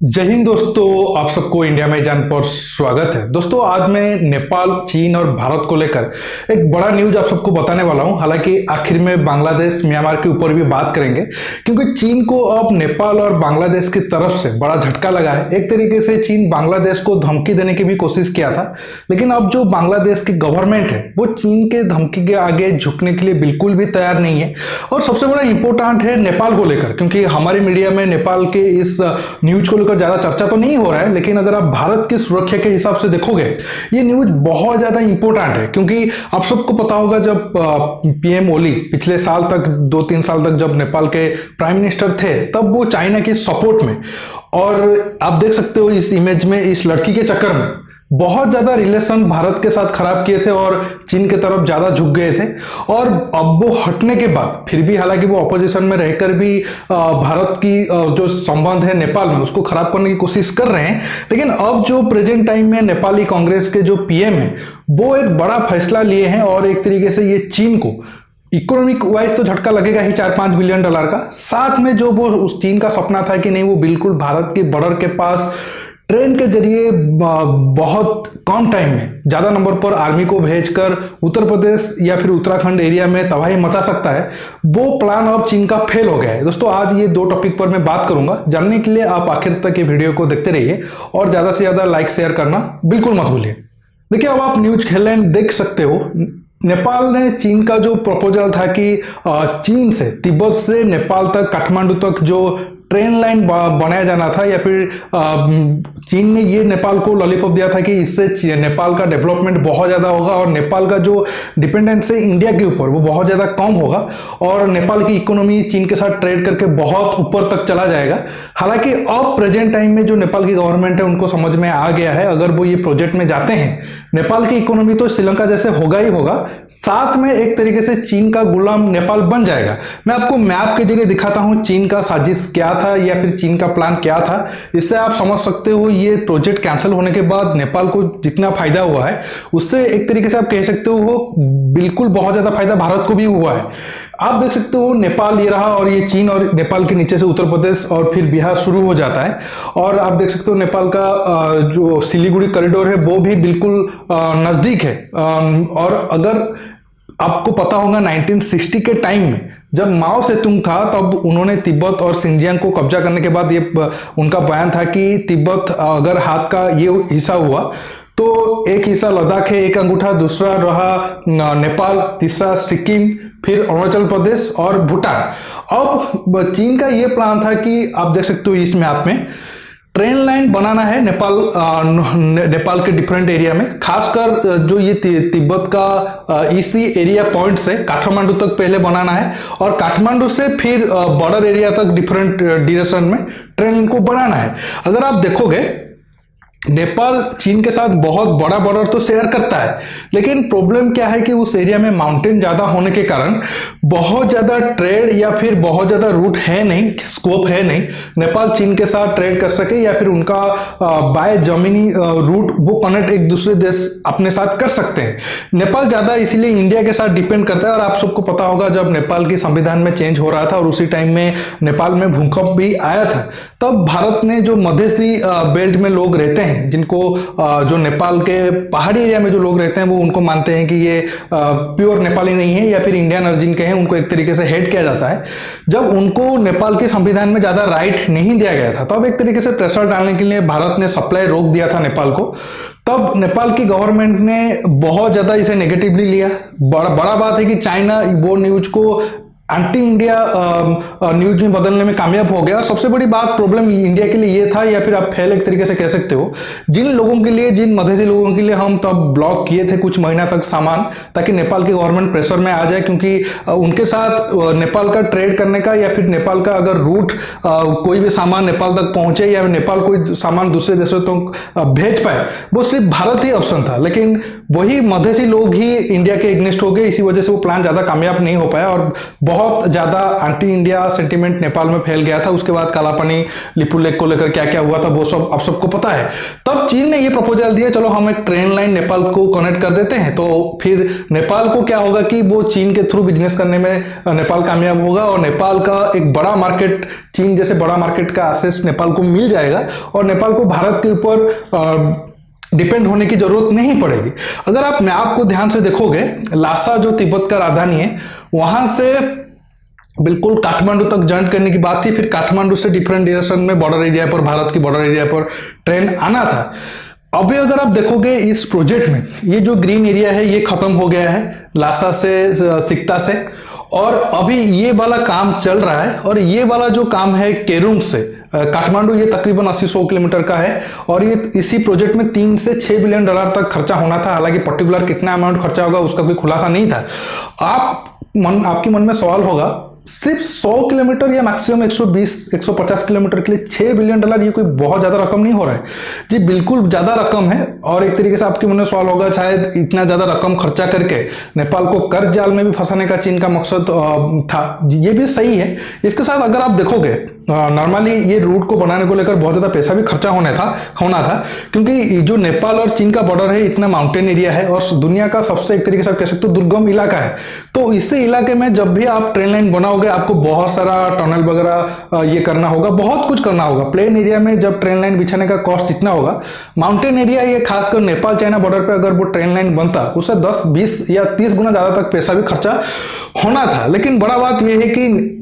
जय हिंद दोस्तों, आप सबको इंडिया में जान पर स्वागत है। दोस्तों, आज मैं नेपाल, चीन और भारत को लेकर एक बड़ा न्यूज आप सबको बताने वाला हूं। हालांकि आखिर में बांग्लादेश, म्यांमार के ऊपर भी बात करेंगे, क्योंकि चीन को अब नेपाल और बांग्लादेश की तरफ से बड़ा झटका लगा है। एक तरीके से चीन बांग्लादेश को धमकी देने की भी कोशिश किया था, लेकिन अब जो बांग्लादेश की गवर्नमेंट है वो चीन के धमकी के आगे झुकने के लिए बिल्कुल भी तैयार नहीं है। और सबसे बड़ा इंपॉर्टेंट है नेपाल को लेकर, क्योंकि हमारी मीडिया में नेपाल के इस न्यूज को ज्यादा चर्चा तो नहीं हो रहा है, लेकिन अगर आप भारत की सुरक्षा के हिसाब से देखोगे ये न्यूज बहुत ज्यादा इंपॉर्टेंट है। क्योंकि आप सबको पता होगा, जब पीएम ओली पिछले साल तक 2-3 साल तक जब नेपाल के प्राइम मिनिस्टर थे, तब वो चाइना की सपोर्ट में, और आप देख सकते हो इस इमेज में, इस लड़की के चक्कर में बहुत ज्यादा रिलेशन भारत के साथ खराब किए थे और चीन की तरफ ज्यादा झुक गए थे। और अब वो हटने के बाद फिर भी, हालांकि वो ऑपोजिशन में रहकर भी भारत की जो संबंध है नेपाल में, उसको खराब करने की कोशिश कर रहे हैं। लेकिन अब जो प्रेजेंट टाइम में नेपाली कांग्रेस के जो पीएम है वो एक बड़ा फैसला लिए हैं, और एक तरीके से ये चीन को इकोनॉमिक वाइज तो झटका लगेगा ही, $4-5 बिलियन का। साथ में जो वो उस चीन का सपना था कि नहीं, वो बिल्कुल भारत के बॉर्डर के पास ट्रेन के जरिए बहुत कम टाइम में ज्यादा नंबर पर आर्मी को भेजकर उत्तर प्रदेश या फिर उत्तराखंड एरिया में तबाही मचा सकता है, वो प्लान अब चीन का फेल हो गया है। दोस्तों, आज ये दो टॉपिक पर मैं बात करूंगा। जानने के लिए आप आखिर तक ये वीडियो को देखते रहिए और ज्यादा से ज्यादा लाइक शेयर करना बिल्कुल मत भूलिए। देखिए, अब आप न्यूज हेडलाइन देख सकते हो। नेपाल ने चीन का जो प्रपोजल था कि चीन से, तिब्बत से नेपाल तक, काठमांडू तक जो ट्रेन लाइन बनाया जाना था, या फिर चीन ने ये नेपाल को लॉलीपॉप दिया था कि इससे नेपाल का डेवलपमेंट बहुत ज़्यादा होगा और नेपाल का जो डिपेंडेंस है इंडिया के ऊपर वो बहुत ज़्यादा कम होगा, और नेपाल की इकोनॉमी चीन के साथ ट्रेड करके बहुत ऊपर तक चला जाएगा। हालांकि अब प्रेजेंट टाइम में जो नेपाल की गवर्नमेंट है उनको समझ में आ गया है, अगर वो ये प्रोजेक्ट में जाते हैं, नेपाल की इकोनॉमी तो श्रीलंका जैसे होगा ही होगा, साथ में एक तरीके से चीन का गुलाम नेपाल बन जाएगा। मैं आपको मैप के जरिए दिखाता हूं चीन का साजिश क्या था या फिर चीन का प्लान क्या था। इससे आप समझ सकते हो ये प्रोजेक्ट कैंसिल होने के बाद नेपाल को जितना फायदा हुआ है, उससे एक तरीके से आप कह सकते हो वो बिल्कुल बहुत ज्यादा फायदा भारत को भी हुआ है। आप देख सकते हो नेपाल ये रहा, और ये चीन और नेपाल के नीचे से उत्तर प्रदेश और फिर बिहार शुरू हो जाता है। और आप देख सकते हो नेपाल का जो सिलीगुड़ी कॉरिडोर है वो भी बिल्कुल नजदीक है। और अगर आपको पता होगा 1960 के टाइम में जब माओ सेतुंग था, तब उन्होंने तिब्बत और सिंजियांग को कब्जा करने के बाद ये उनका बयान था कि तिब्बत अगर हाथ का ये हिस्सा हुआ तो एक हिस्सा लद्दाख है, एक अंगूठा, दूसरा रहा नेपाल, तीसरा सिक्किम, फिर अरुणाचल प्रदेश और भूटान। अब चीन का ये प्लान था कि आप देख सकते हो इस मैप में ट्रेन लाइन बनाना है नेपाल के डिफरेंट एरिया में, खासकर जो ये तिब्बत का इसी एरिया पॉइंट से काठमांडू तक पहले बनाना है, और काठमांडू से फिर बॉर्डर एरिया तक डिफरेंट डायरेक्शन में ट्रेन को बनाना है। अगर आप देखोगे, नेपाल चीन के साथ बहुत बड़ा बॉर्डर तो शेयर करता है, लेकिन प्रॉब्लम क्या है कि उस एरिया में माउंटेन ज्यादा होने के कारण बहुत ज्यादा ट्रेड या फिर बहुत ज्यादा रूट है नहीं, स्कोप है नहीं नेपाल चीन के साथ ट्रेड कर सके, या फिर उनका बाय जमीनी रूट वो कनेक्ट एक दूसरे देश अपने साथ कर सकते हैं। नेपाल ज्यादा इसीलिए इंडिया के साथ डिपेंड करता है। और आप सबको पता होगा, जब नेपाल की संविधान में चेंज हो रहा था और उसी टाइम में नेपाल में भूकंप भी आया था, तब भारत ने जो मधेसी बेल्ट में लोग रहते हैं, जिनको जो नेपाल के पहाड़ी एरिया में जो लोग रहते हैं, वो उनको मानते हैं कि ये प्योर नेपाली नहीं है या फिर इंडियन ओरिजिन के हैं, उनको एक तरीके से हेट किया जाता है। जब उनको नेपाल के संविधान में ज्यादा राइट नहीं दिया गया था, तब एक तरीके से प्रेशर डालने के लिए भारत ने सप्लाई रोक दिया था नेपाल को। तब नेपाल की गवर्नमेंट ने बहुत ज्यादा इसे नेगेटिवली लिया। बड़ा बात है कि चाइना वो न्यूज को एंटी इंडिया न्यूज में बदलने में कामयाब हो गया। और सबसे बड़ी बात, प्रॉब्लम इंडिया के लिए ये था, या फिर आप फेल एक तरीके से कह सकते हो, जिन लोगों के लिए, जिन मधेसी लोगों के लिए हम तब ब्लॉक किए थे कुछ महीना तक सामान, ताकि नेपाल की गवर्नमेंट प्रेशर में आ जाए, क्योंकि उनके साथ नेपाल का ट्रेड करने का या फिर नेपाल का अगर रूट कोई भी सामान नेपाल तक पहुंचे या नेपाल कोई सामान दूसरे देशों तक भेज पाए, वो सिर्फ भारत ही ऑप्शन था। लेकिन वही मधेसी लोग ही इंडिया के एग्नेस्ट हो गए, इसी वजह से वो प्लान ज्यादा कामयाब नहीं हो पाया और बहुत बहुत ज़्यादा एंटी इंडिया सेंटीमेंट नेपाल में फैल गया था। उसके बाद कालापानी लिपू लेक को लेकर क्या क्या हुआ था वो सब आप सबको पता है। तब चीन ने ये प्रपोजल दिया, चलो हम एक ट्रेन लाइन नेपाल को कनेक्ट कर देते हैं, तो फिर नेपाल को क्या होगा कि वो चीन के थ्रू बिजनेस करने में नेपाल कामयाब होगा और नेपाल का एक बड़ा मार्केट, चीन जैसे बड़ा मार्केट का एक्सेस नेपाल को मिल जाएगा और नेपाल को भारत के ऊपर डिपेंड होने की जरूरत नहीं पड़ेगी। अगर आप मैप को ध्यान से देखोगे, लासा जो तिब्बत का राजधानी है वहां से बिल्कुल काठमांडू तक जॉइंट करने की बात थी, फिर काठमांडू से डिफरेंट डायरेक्शन में बॉर्डर एरिया पर, भारत की बॉर्डर एरिया पर ट्रेन आना था। अभी अगर आप देखोगे इस प्रोजेक्ट में ये जो ग्रीन एरिया है ये खत्म हो गया है लासा से सिकता से, और अभी ये वाला काम चल रहा है और ये वाला जो काम है केरुंग से काठमांडू, ये तकरीबन 80-100 किलोमीटर का है और ये इसी प्रोजेक्ट में 3 से 6 बिलियन डॉलर तक खर्चा होना था। हालांकि पर्टिकुलर कितना अमाउंट खर्चा होगा उसका कोई खुलासा नहीं था। आपके मन में सवाल होगा, सिर्फ 100 किलोमीटर या मैक्सिमम 120-150 किलोमीटर के लिए 6 बिलियन डॉलर, ये कोई बहुत ज्यादा रकम नहीं हो रहा है जी, बिल्कुल ज्यादा रकम है। और एक तरीके से आपके मन में सवाल होगा, शायद इतना ज्यादा रकम खर्चा करके नेपाल को कर्ज जाल में भी फंसाने का चीन का मकसद था। ये भी सही है। इसके साथ अगर आप देखोगे नॉर्मली ये रूट को बनाने को लेकर बहुत ज्यादा पैसा भी खर्चा होना था क्योंकि जो नेपाल और चीन का बॉर्डर है इतना माउंटेन एरिया है और दुनिया का सबसे एक तरीके से आप कह सकते हो दुर्गम इलाका है। तो इसी इलाके में जब भी आप ट्रेन लाइन बनाओगे आपको बहुत सारा टनल वगैरह ये करना होगा, बहुत कुछ करना होगा। प्लेन एरिया में जब ट्रेन लाइन बिछाने का कॉस्ट इतना होगा, माउंटेन एरिया ये खासकर नेपाल चाइना बॉर्डर पर अगर वो ट्रेन लाइन बनता उससे 10, 20 या 30 गुना ज्यादा तक पैसा भी खर्चा होना था। लेकिन बड़ा बात यह है कि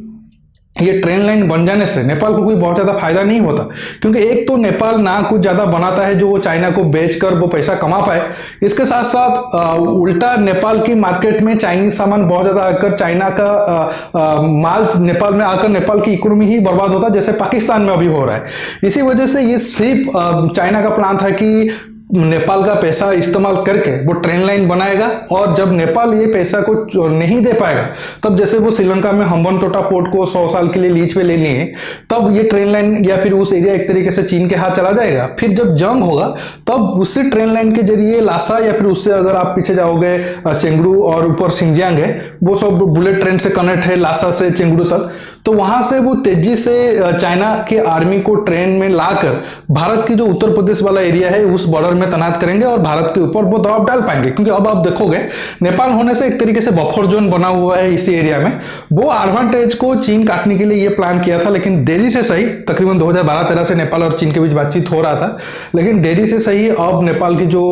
ये ट्रेन लाइन बन जाने से नेपाल को कोई बहुत ज्यादा फायदा नहीं होता, क्योंकि एक तो नेपाल ना कुछ ज्यादा बनाता है जो वो चाइना को बेचकर वो पैसा कमा पाए, इसके साथ साथ उल्टा नेपाल की मार्केट में चाइनीज सामान बहुत ज्यादा आकर चाइना का माल नेपाल में आकर नेपाल की इकोनॉमी ही बर्बाद होता, जैसे पाकिस्तान में अभी हो रहा है। इसी वजह से ये सिर्फ चाइना का प्लान था कि नेपाल का पैसा इस्तेमाल करके वो ट्रेन लाइन बनाएगा और जब नेपाल ये पैसा को नहीं दे पाएगा तब जैसे वो श्रीलंका में हम्बनटोटा पोर्ट को 100 साल के लिए लीज पे ले लिए, तब ये ट्रेन लाइन या फिर उस एरिया एक तरीके से चीन के हाथ चला जाएगा। फिर जब जंग होगा तब उससे ट्रेन लाइन के जरिए लासा या फिर उससे अगर आप पीछे जाओगे चेंगडू और ऊपर सिंजियांग है वो सब बुलेट ट्रेन से कनेक्ट है लासा से चेंगडू तक, तो वहां से वो तेजी से चाइना की आर्मी को ट्रेन में लाकर भारत की जो उत्तर प्रदेश वाला एरिया है उस बॉर्डर में तैनात करेंगे और भारत के ऊपर वो दबाव डाल पाएंगे। क्योंकि अब आप देखोगे नेपाल होने से एक तरीके से बफर जोन बना हुआ है इसी एरिया में, वो एडवांटेज को चीन काटने के लिए ये प्लान किया था। लेकिन देरी से सही, तकरीबन 2012-13 से नेपाल और चीन के बीच बातचीत हो रहा था, लेकिन देरी से सही अब नेपाल की जो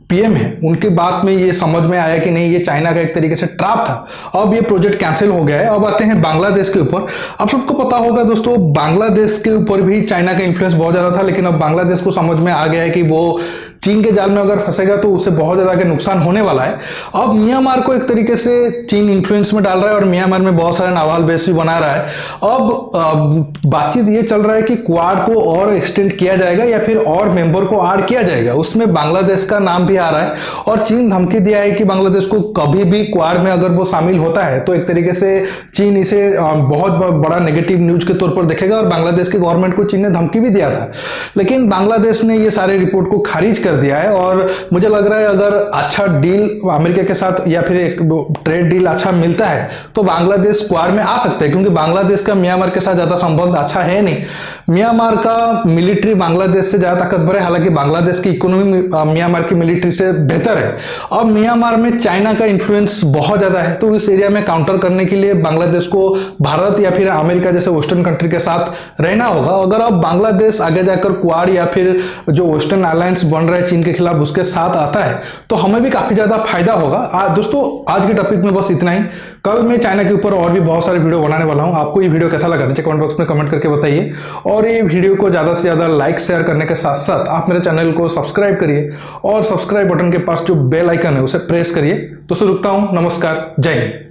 पीएम है उनकी बात में ये समझ में आया कि नहीं ये चाइना का एक तरीके से ट्रैप था। अब ये प्रोजेक्ट कैंसिल हो गया है। अब आते हैं बांग्लादेश के ऊपर। आप सबको पता होगा दोस्तों, बांग्लादेश के ऊपर भी चाइना का इन्फ्लुएंस बहुत ज्यादा था, लेकिन अब बांग्लादेश को समझ में आ गया है कि वो चीन के जाल में अगर फंसेगा तो उससे बहुत ज्यादा के नुकसान होने वाला है। अब म्यांमार को एक तरीके से चीन इन्फ्लुएंस में डाल रहा है और म्यांमार में बहुत सारे नावाल बेस भी बना रहा है। अब बातचीत ये चल रहा है कि क्वाड को और एक्सटेंड किया जाएगा या फिर और मेंबर को ऐड किया जाएगा, उसमें बांग्लादेश का नाम भी आ रहा है और चीन धमकी दिया है कि बांग्लादेश को कभी भी क्वाड में अगर वो शामिल होता है तो एक तरीके से चीन इसे बहुत बड़ा नेगेटिव न्यूज के तौर पर देखेगा और बांग्लादेश के गवर्नमेंट को चीन ने धमकी भी दिया था। लेकिन बांग्लादेश ने ये सारे रिपोर्ट को खारिज कर दिया है और मुझे लग रहा है अगर अच्छा डील अमेरिका के साथ या फिर एक ट्रेड डील अच्छा मिलता है तो बांग्लादेश क्वाड में आ सकते हैं, क्योंकि बांग्लादेश का म्यांमार के साथ ज्यादा संबंध अच्छा है नहीं। म्यांमार का मिलिट्री बांग्लादेश से ज्यादा ताकतवर है, हालांकि बांग्लादेश की इकोनॉमी म्यांमार की मिलिट्री से बेहतर है। अब म्यांमार में चाइना का इन्फ्लुएंस बहुत ज्यादा है, तो इस एरिया में काउंटर करने के लिए बांग्लादेश को भारत या फिर अमेरिका जैसे वेस्टर्न कंट्री के साथ रहना होगा। अगर अब बांग्लादेश आगे जाकर क्वाड या फिर जो वेस्टर्न अलायंस बन रहा है चीन के खिलाफ उसके साथ आता है तो हमें भी काफी ज्यादा फायदा होगा। दोस्तों आज के टॉपिक में बस इतना ही। कल मैं चाइना के ऊपर और भी बहुत सारे वीडियो बनाने वाला हूं। आपको ये वीडियो कैसा लगा नीचे कमेंट बॉक्स में कमेंट करके बताइए और ये वीडियो को ज्यादा से ज्यादा लाइक शेयर करने के साथ साथ आप मेरे चैनल को सब्सक्राइब करिए और सब्सक्राइब बटन के पास जो बेल आइकन है उसे प्रेस करिए। दोस्तों रुकता हूं, नमस्कार, जय हिंद।